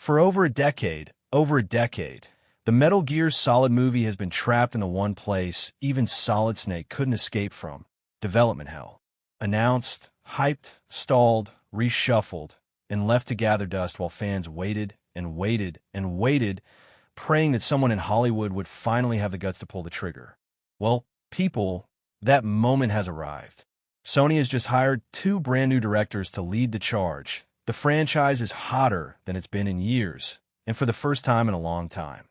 For over a decade, the Metal Gear Solid movie has been trapped in the one place even Solid Snake couldn't escape from: development hell. Announced, hyped, stalled, reshuffled, and left to gather dust while fans waited and waited and waited, praying that someone in Hollywood would finally have the guts to pull the trigger. Well, people, that moment has arrived. Sony has just hired two brand new directors to lead the charge. The franchise is hotter than it's been in years, and for the first time in a long time,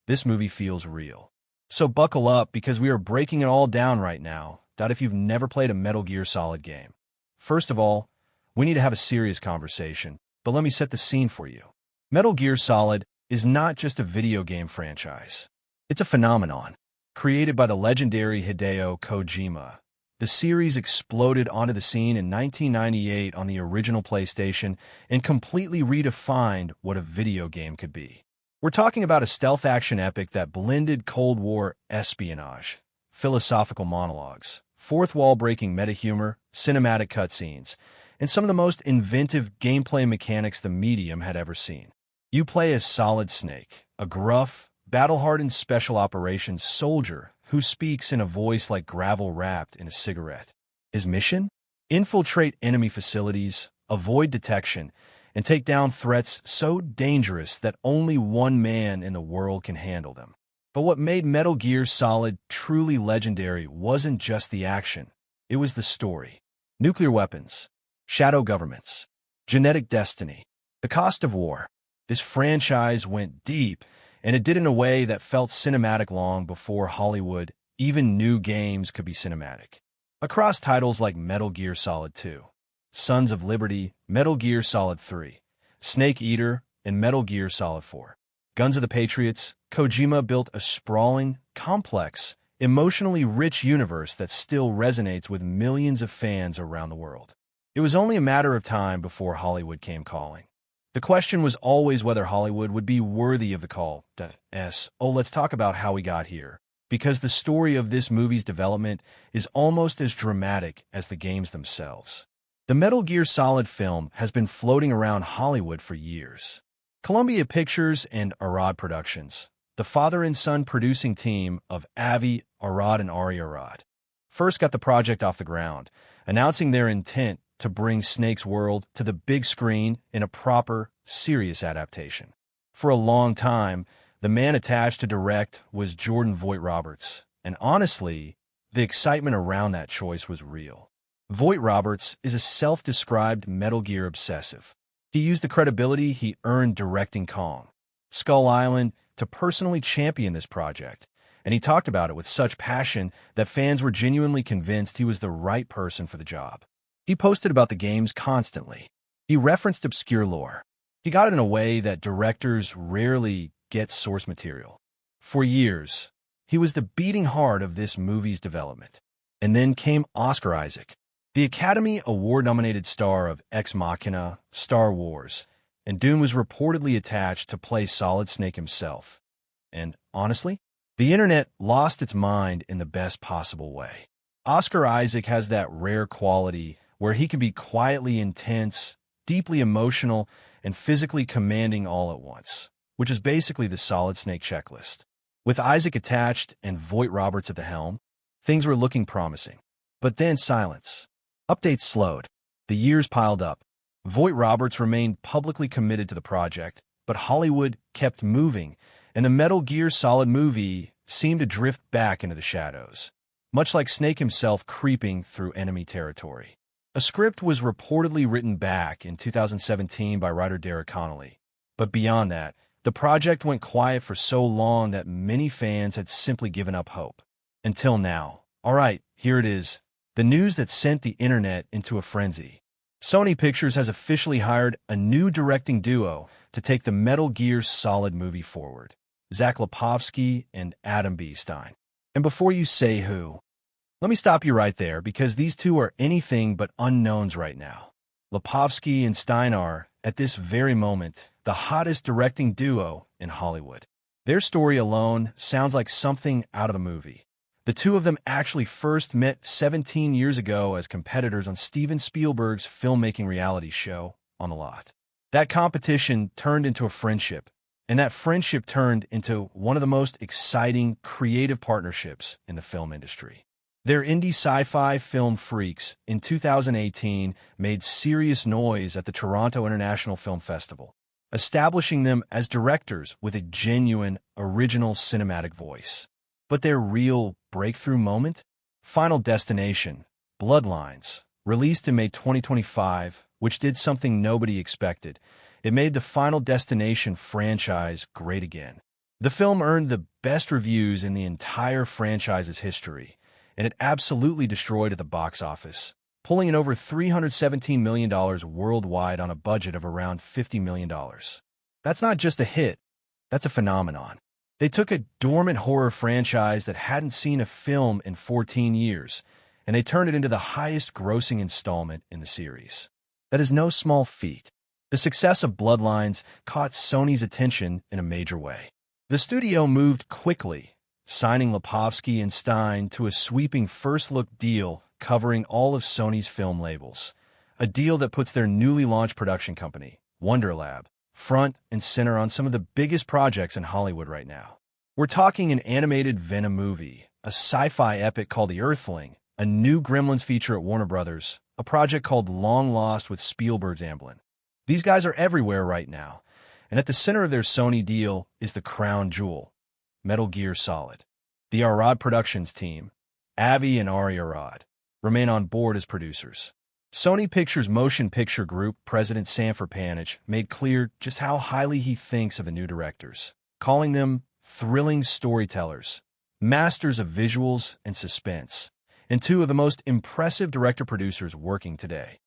this movie feels real. So buckle up, because we are breaking it all down right now. If you've never played a Metal Gear Solid game. First of all, we need to have a serious conversation, but let me set the scene for you. Metal Gear Solid is not just a video game franchise. It's a phenomenon, created by the legendary Hideo Kojima. The series exploded onto the scene in 1998 on the original PlayStation and completely redefined what a video game could be. We're talking about a stealth action epic that blended Cold War espionage, philosophical monologues, fourth wall-breaking meta-humor, cinematic cutscenes, and some of the most inventive gameplay mechanics the medium had ever seen. You play as Solid Snake, a gruff, battle-hardened special operations soldier who speaks in a voice like gravel wrapped in a cigarette. His mission? Infiltrate enemy facilities, avoid detection, and take down threats so dangerous that only one man in the world can handle them. But what made Metal Gear Solid truly legendary wasn't just the action. It was the story. Nuclear weapons, shadow governments, genetic destiny, the cost of war. This franchise went deep, and it did in a way that felt cinematic long before Hollywood even knew games could be cinematic. Across titles like Metal Gear Solid 2, Sons of Liberty, Metal Gear Solid 3, Snake Eater, and Metal Gear Solid 4. Guns of the Patriots, Kojima built a sprawling, complex, emotionally rich universe that still resonates with millions of fans around the world. It was only a matter of time before Hollywood came calling. The question was always whether Hollywood would be worthy of the call. Let's talk about how we got here, because the story of this movie's development is almost as dramatic as the games themselves. The Metal Gear Solid film has been floating around Hollywood for years. Columbia Pictures and Arad Productions, the father and son producing team of Avi Arad and Ari Arad, first got the project off the ground, announcing their intent to bring Snake's world to the big screen in a proper, serious adaptation. For a long time, the man attached to direct was Jordan Vogt-Roberts, and honestly, the excitement around that choice was real. Vogt-Roberts is a self-described Metal Gear obsessive. He used the credibility he earned directing Kong, Skull Island, to personally champion this project, and he talked about it with such passion that fans were genuinely convinced he was the right person for the job. He posted about the games constantly. He referenced obscure lore. He got it in a way that directors rarely get source material. For years, he was the beating heart of this movie's development. And then came Oscar Isaac, the Academy Award-nominated star of Ex Machina, Star Wars, and Dune was reportedly attached to play Solid Snake himself. And honestly, the internet lost its mind in the best possible way. Oscar Isaac has that rare quality where he can be quietly intense, deeply emotional, and physically commanding all at once, which is basically the Solid Snake checklist. With Isaac attached and Vogt-Roberts at the helm, things were looking promising. But then silence. Updates slowed. The years piled up. Vogt-Roberts remained publicly committed to the project, but Hollywood kept moving, and the Metal Gear Solid movie seemed to drift back into the shadows, much like Snake himself creeping through enemy territory. A script was reportedly written back in 2017 by writer Derek Connolly, but beyond that, the project went quiet for so long that many fans had simply given up hope. Until now. All right, here it is. The news that sent the internet into a frenzy. Sony Pictures has officially hired a new directing duo to take the Metal Gear Solid movie forward: Zach Lipovsky and Adam B. Stein. And before you say who, let me stop you right there, because these two are anything but unknowns right now. Lipovsky and Stein are, at this very moment, the hottest directing duo in Hollywood. Their story alone sounds like something out of a movie. The two of them actually first met 17 years ago as competitors on Steven Spielberg's filmmaking reality show, On the Lot. That competition turned into a friendship, and that friendship turned into one of the most exciting creative partnerships in the film industry. Their indie sci-fi film Freaks in 2018 made serious noise at the Toronto International Film Festival, establishing them as directors with a genuine, original cinematic voice. But their real breakthrough moment? Final Destination, Bloodlines, released in May 2025, which did something nobody expected. It made the Final Destination franchise great again. The film earned the best reviews in the entire franchise's history, and it absolutely destroyed at the box office, pulling in over $317 million worldwide on a budget of around $50 million. That's not just a hit, that's a phenomenon. They took a dormant horror franchise that hadn't seen a film in 14 years, and they turned it into the highest-grossing installment in the series. That is no small feat. The success of Bloodlines caught Sony's attention in a major way. The studio moved quickly, signing Lipovsky and Stein to a sweeping first-look deal covering all of Sony's film labels, a deal that puts their newly launched production company, WonderLab, front and center on some of the biggest projects in Hollywood right now. We're talking an animated Venom movie, a sci-fi epic called The Earthling, a new Gremlins feature at Warner Brothers, a project called Long Lost with Spielberg's Amblin. These guys are everywhere right now, and at the center of their Sony deal is the crown jewel, Metal Gear Solid. The Arad Productions team, Avi and Ari Arad, remain on board as producers. Sony Pictures Motion Picture Group President Sanford Panich made clear just how highly he thinks of the new directors, calling them thrilling storytellers, masters of visuals and suspense, and two of the most impressive director-producers working today.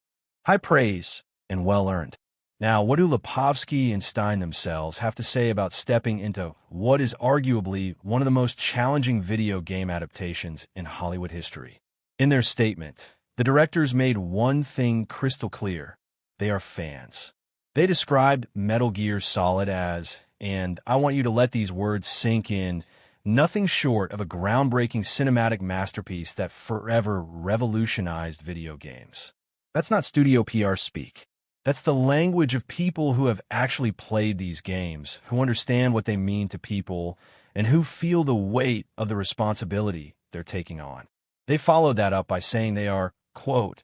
High praise and well-earned. Now, what do Lipovsky and Stein themselves have to say about stepping into what is arguably one of the most challenging video game adaptations in Hollywood history? In their statement, the directors made one thing crystal clear. They are fans. They described Metal Gear Solid as, and I want you to let these words sink in, nothing short of a groundbreaking cinematic masterpiece that forever revolutionized video games. That's not studio PR speak. That's the language of people who have actually played these games, who understand what they mean to people, and who feel the weight of the responsibility they're taking on. They followed that up by saying they are, quote,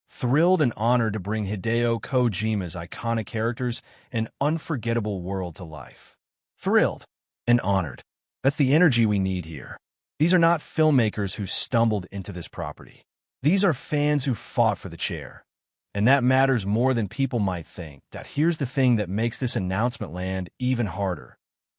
thrilled and honored to bring Hideo Kojima's iconic characters and unforgettable world to life. Thrilled and honored. That's the energy we need here. These are not filmmakers who stumbled into this property. These are fans who fought for the chair. And that matters more than people might think. That here's the thing that makes this announcement land even harder.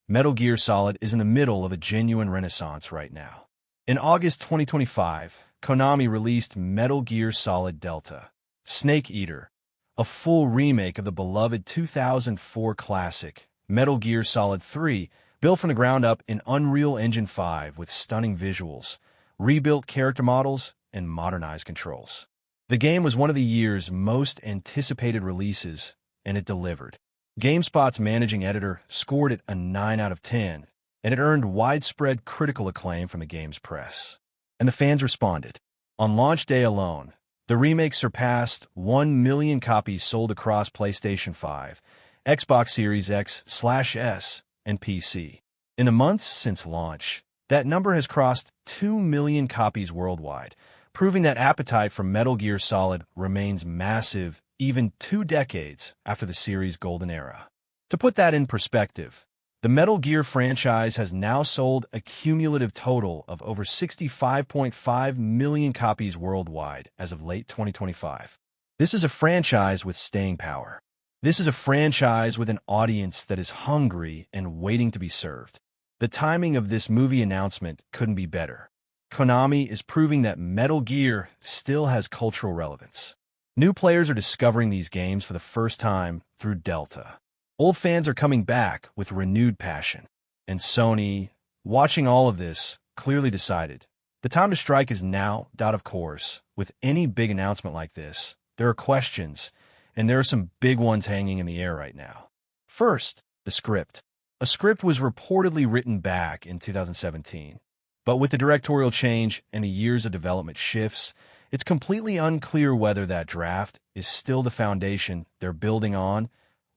Metal Gear Solid is in the middle of a genuine renaissance right now. In August 2025, Konami released Metal Gear Solid Delta, Snake Eater, a full remake of the beloved 2004 classic, Metal Gear Solid 3, built from the ground up in Unreal Engine 5 with stunning visuals, rebuilt character models, and modernized controls. The game was one of the year's most anticipated releases, and it delivered. GameSpot's managing editor scored it a 9 out of 10, and it earned widespread critical acclaim from the game's press. And the fans responded. On launch day alone, the remake surpassed 1 million copies sold across PlayStation 5, Xbox Series X/S, and PC. In the months since launch, that number has crossed 2 million copies worldwide, proving that appetite for Metal Gear Solid remains massive even 2 decades after the series' golden era. To put that in perspective, the Metal Gear franchise has now sold a cumulative total of over 65.5 million copies worldwide as of late 2025. This is a franchise with staying power. This is a franchise with an audience that is hungry and waiting to be served. The timing of this movie announcement couldn't be better. Konami is proving that Metal Gear still has cultural relevance. New players are discovering these games for the first time through Delta. Old fans are coming back with renewed passion. And Sony, watching all of this, clearly decided the time to strike is now. Of course, with any big announcement like this, there are questions, and there are some big ones hanging in the air right now. First, the script. A script was reportedly written back in 2017. But with the directorial change and the years of development shifts, it's completely unclear whether that draft is still the foundation they're building on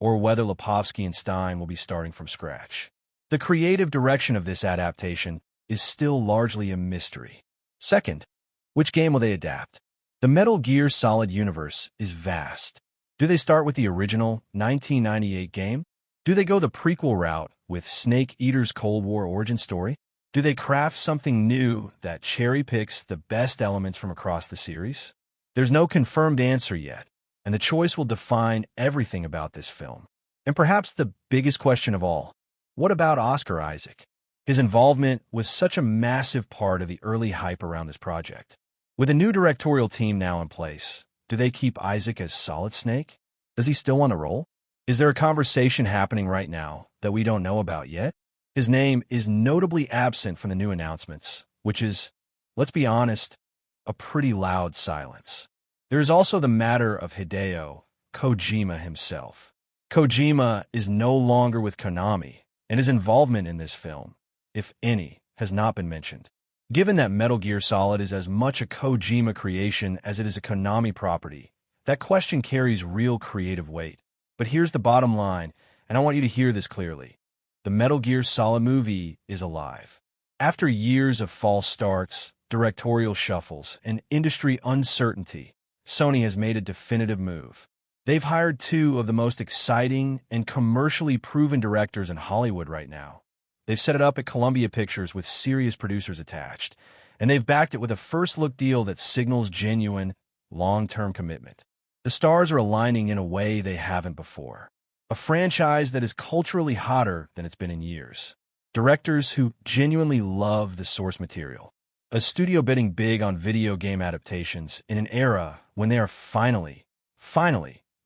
or whether Lipovsky and Stein will be starting from scratch. The creative direction of this adaptation is still largely a mystery. Second, which game will they adapt? The Metal Gear Solid universe is vast. Do they start with the original 1998 game? Do they go the prequel route with Snake Eater's Cold War origin story? Do they craft something new that cherry-picks the best elements from across the series? There's no confirmed answer yet, and the choice will define everything about this film. And perhaps the biggest question of all, what about Oscar Isaac? His involvement was such a massive part of the early hype around this project. With a new directorial team now in place, do they keep Isaac as Solid Snake? Does he still want to roll? Is there a conversation happening right now that we don't know about yet? His name is notably absent from the new announcements, which is, let's be honest, a pretty loud silence. There is also the matter of Hideo Kojima himself. Kojima is no longer with Konami, and his involvement in this film, if any, has not been mentioned. Given that Metal Gear Solid is as much a Kojima creation as it is a Konami property, that question carries real creative weight. But here's the bottom line, and I want you to hear this clearly. The Metal Gear Solid movie is alive. After years of false starts, directorial shuffles, and industry uncertainty, Sony has made a definitive move. They've hired two of the most exciting and commercially proven directors in Hollywood right now. They've set it up at Columbia Pictures with serious producers attached, and they've backed it with a first-look deal that signals genuine, long-term commitment. The stars are aligning in a way they haven't before. A franchise that is culturally hotter than it's been in years. Directors who genuinely love the source material. A studio betting big on video game adaptations in an era when they are finally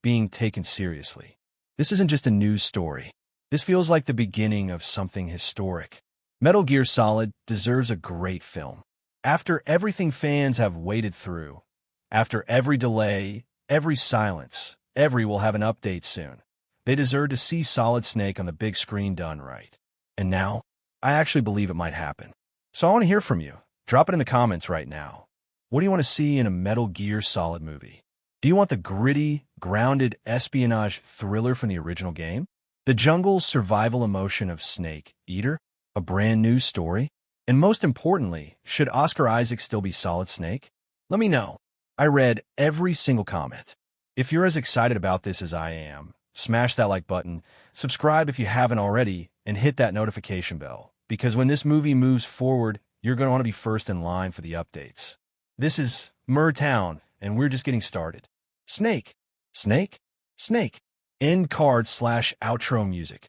being taken seriously. This isn't just a news story. This feels like the beginning of something historic. Metal Gear Solid deserves a great film. After everything fans have waited through, after every delay, every silence, every will have an update soon, they deserve to see Solid Snake on the big screen done right. And now, I actually believe it might happen. So I want to hear from you. Drop it in the comments right now. What do you want to see in a Metal Gear Solid movie? Do you want the gritty, grounded espionage thriller from the original game? The jungle survival emotion of Snake Eater? A brand new story? And most importantly, should Oscar Isaac still be Solid Snake? Let me know. I read every single comment. If you're as excited about this as I am, smash that like button, subscribe if you haven't already, and hit that notification bell, because when this movie moves forward, you're going to want to be first in line for the updates. This is Town, and we're just getting started. Snake, Snake, Snake. End card/outro music.